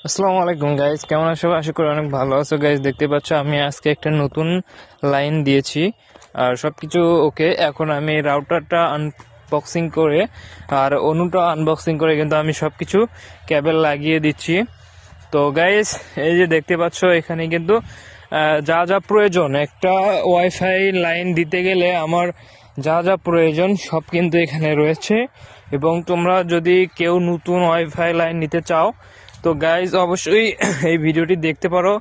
আসসালামু আলাইকুম গাইজ, কেমন আছো? আশা করি অনেক ভালো আছো গাইজ। দেখতে পাচ্ছ আমি আজকে একটা নতুন লাইন দিয়েছি আর সবকিছু ওকে। এখন আমি রাউটারটা আনবক্সিং করে আর অনুটা আনবক্সিং করে কিন্তু আমি সবকিছু কেবল লাগিয়ে দিচ্ছি। তো গাইজ, এই যে দেখতে পাচ্ছ এখানে কিন্তু যা যা প্রয়োজন একটা ওয়াইফাই লাইন দিতে গেলে আমার যা যা প্রয়োজন সব কিন্তু এখানে রয়েছে। এবং তোমরা যদি কেউ নতুন ওয়াইফাই লাইন নিতে চাও তো গাইজ অবশ্যই এই ভিডিওটি দেখতে পারো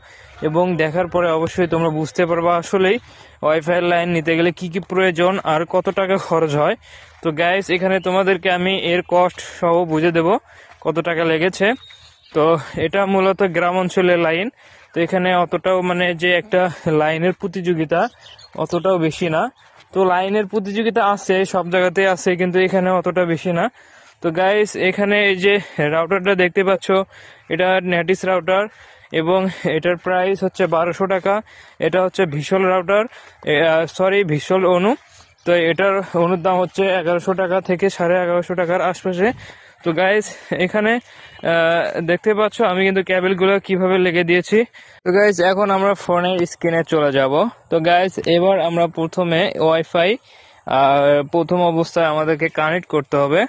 এবং দেখার পরে অবশ্যই তোমরা বুঝতে পারবা আসলেই ওয়াইফাই লাইন নিতে গেলে কি কি প্রয়োজন আর কত টাকা খরচ হয়। তো গাইজ এখানে তোমাদেরকে আমি এর কস্ট সহ বুঝে দেব কত টাকা লেগেছে। তো এটা মূলত গ্রাম অঞ্চলের লাইন। তো এখানে অতটাও মানে যে একটা লাইনের প্রতিযোগিতা অতটাও বেশি না। তো লাইনের প্রতিযোগিতা আছে, সব জায়গাতেই আছে, কিন্তু এখানে অতটা বেশি না। তো গাইস এখানে এই যে রাউটারটা দেখতে পাচ্ছ, এটা নেটিস রাউটার এবং এটার প্রাইস হচ্ছে 1200 টাকা। এটা হচ্ছে ভিশাল রাউটার, ভিশাল অনু। তো এটার অনুর দাম হচ্ছে 1100 টাকা থেকে 1150 টাকার আশপাশে। তো গাইস এখানে দেখতে পাচ্ছ আমি কিন্তু কেবলগুলো কিভাবে লেগে দিয়েছি। তো গাইস এখন আমরা ফোনের স্ক্রিনে চলে যাব। তো গাইস এবার আমরা প্রথমে ওয়াইফাই প্রথম অবস্থায় আমাদেরকে কানেক্ট করতে হবে।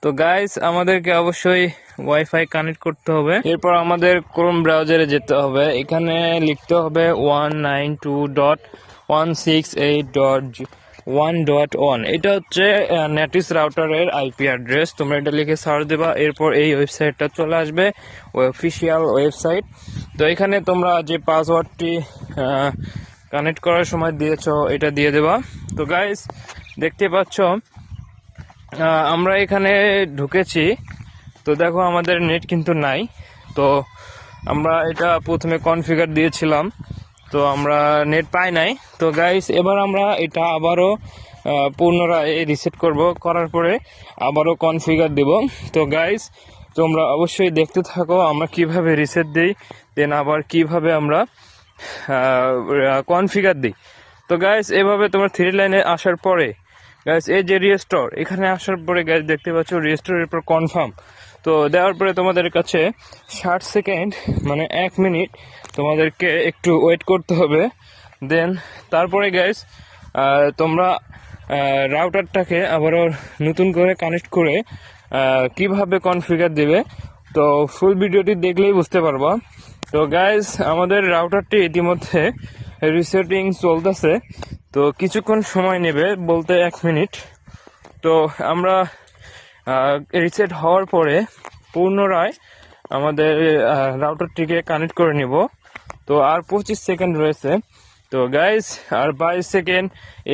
তো গাইস আমাদেরকে অবশ্যই ওয়াইফাই কানেক্ট করতে হবে। এরপর আমাদের ক্রোম ব্রাউজারে যেতে হবে। এখানে লিখতে হবে 192.168.1.1। এটা হচ্ছে নেটিস রাউটারের আইপি অ্যাড্রেস। তোমরা এটা লিখে সার্চ দেবা, এরপর এই ওয়েবসাইটটা চলে আসবে, অফিসিয়াল ওয়েবসাইট। তো এখানে তোমরা যে পাসওয়ার্ডটি কানেক্ট করার সময় দিয়েছো এটা দিয়ে দেবা। তো গাইস দেখতে পাচ্ছ আমরা এখানে ঢুকেছি। তো দেখো আমাদের নেট কিন্তু নাই। তো আমরা এটা প্রথমে কনফিগার দিয়েছিলাম, তো আমরা নেট পাই নাই। তো গাইস এবার আমরা এটা আবারও পুনরায় রিসেট করব, করার পরে আবারও কনফিগার দেব। তো গাইস তোমরা অবশ্যই দেখতে থাকো আমরা কিভাবে রিসেট দিই, দেন আবার কিভাবে আমরা কনফিগার দিই। তো গাইস এভাবে তোমার থ্রি লাইনে আসার পরে গাইস এই যে রিস্টোর, এখানে আসার পরে গাইস দেখতে পাচ্ছ রিস্টোরের পর কনফার্ম। তো দেওয়ার পরে তোমাদের কাছে 60 সেকেন্ড মানে 1 মিনিট তোমাদেরকে একটু ওয়েট করতে হবে। দেন তারপরে গাইস তোমরা রাউটারটাকে আবারও নতুন করে কানেক্ট করে কিভাবে কনফিগার দেবে তো ফুল ভিডিওটি দেখলেই বুঝতে পারবা। তো গাইস আমাদের রাউটারটি ইতিমধ্যে রিসেটিং চলতেছে, তো কিছুক্ষণ সময় নেবে, বলতে 1 মিনিট। তো আমরা রিসেট হওয়ার পরে পুনরায় আমাদের রাউটারটিকে কানেক্ট করে নিব। তো আর 25 সেকেন্ড রয়েছে। তো গাইস আর 22 সেকেন্ড।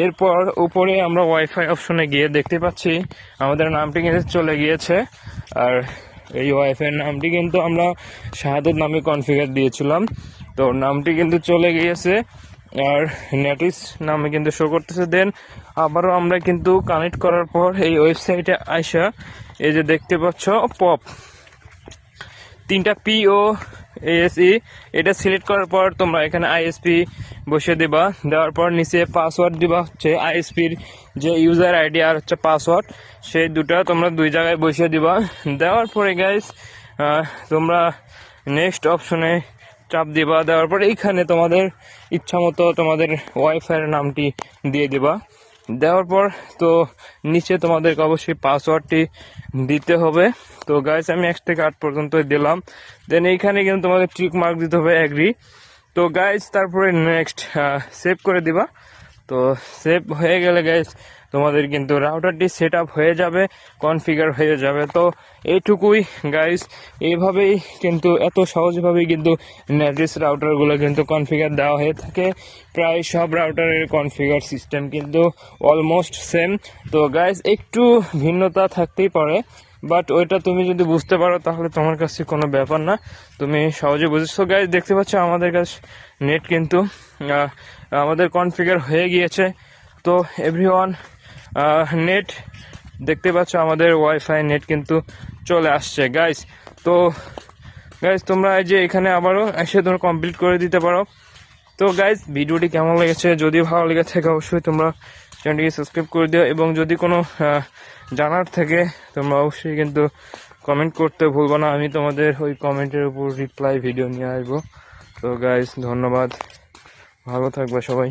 এরপর উপরে আমরা ওয়াইফাই অপশনে গিয়ে দেখতে পাচ্ছি আমাদের নামটি কিন্তু চলে গিয়েছে। আর এই ওয়াইফাই নামটি কিন্তু আমরা শাহাদত নামে কনফিগার দিয়েছিলাম। তো নামটি কিন্তু চলে গিয়েছে আর নেটিস নামে কিন্তু শো করতেছে। দেন আবারও আমরা কিন্তু কানেক্ট করার পর এই ওয়েবসাইটে আইসা এই যে দেখতে পাচ্ছ পপ 3টা PO ASE, এটা সিলেক্ট করার পর তোমরা এখানে ISP বসিয়ে দিবা। দেওয়ার পর নিচে পাসওয়ার্ড দিবা, হচ্ছে ISPর যে ইউজার আইডি আর হচ্ছে পাসওয়ার্ড, সেই দুটা তোমরা দুই জায়গায় বসিয়ে দিবা। দেওয়ার পরে গাইস তোমরা নেক্সট অপশনে চাপ দিবা। দেওয়ার পর এইখানে তোমাদের ইচ্ছা মতো তোমাদের ওয়াইফাইয়ের নামটি দিয়ে দিবা। দেওয়ার পর তো নিচে তোমাদেরকে অবশ্যই পাসওয়ার্ডটি দিতে হবে। তো গাইস আমি 1 থেকে 8 পর্যন্ত দিলাম। দেন এইখানে কিন্তু তোমাদের টিক মার্ক দিতে হবে এগ্রি। তো গাইস তারপরে নেক্সট সেভ করে দিবা। তো সেভ হয়ে গেলে গাইস তোমাদের কিন্তু রাউটারটি সেট আপ হয়ে যাবে, কনফিগার হয়ে যাবে। তো এইটুকুই গাইস, এইভাবেই কিন্তু এত সহজভাবেই কিন্তু নেটিস রাউটারগুলো কিন্তু কনফিগার দেওয়া হয়ে থাকে। প্রায় সব রাউটারের কনফিগার সিস্টেম কিন্তু অলমোস্ট সেম। তো গাইস একটু ভিন্নতা থাকতেই পারে, বাট ওইটা তুমি যদি বুঝতে পারো তাহলে তোমার কাছে কোনো ব্যাপার না, তুমি সহজে বুঝেছো। গাইস দেখতে পাচ্ছ আমাদের কাছে নেট কিন্তু আমাদের কনফিগার হয়ে গিয়েছে। তো এভরিওয়ান নেট দেখতে পাচ্ছ আমাদের ওয়াইফাই নেট কিন্তু চলে আসছে গাইস। তো গাইস তোমরা এই যে এখানে আবারও এসে তোমরা কমপ্লিট করে দিতে পারো। তো গাইস ভিডিওটি কেমন লেগেছে, যদি ভালো লেগে থাকে অবশ্যই তোমরা চ্যানেলটিকে সাবস্ক্রাইব করে দিও এবং যদি কোনো জানার থাকে তোমরা অবশ্যই কিন্তু কমেন্ট করতে ভুলবো না, আমি তোমাদের ওই কমেন্টের উপর রিপ্লাই ভিডিও নিয়ে আসবো। তো গাইস ধন্যবাদ, ভালো থাকবে সবাই।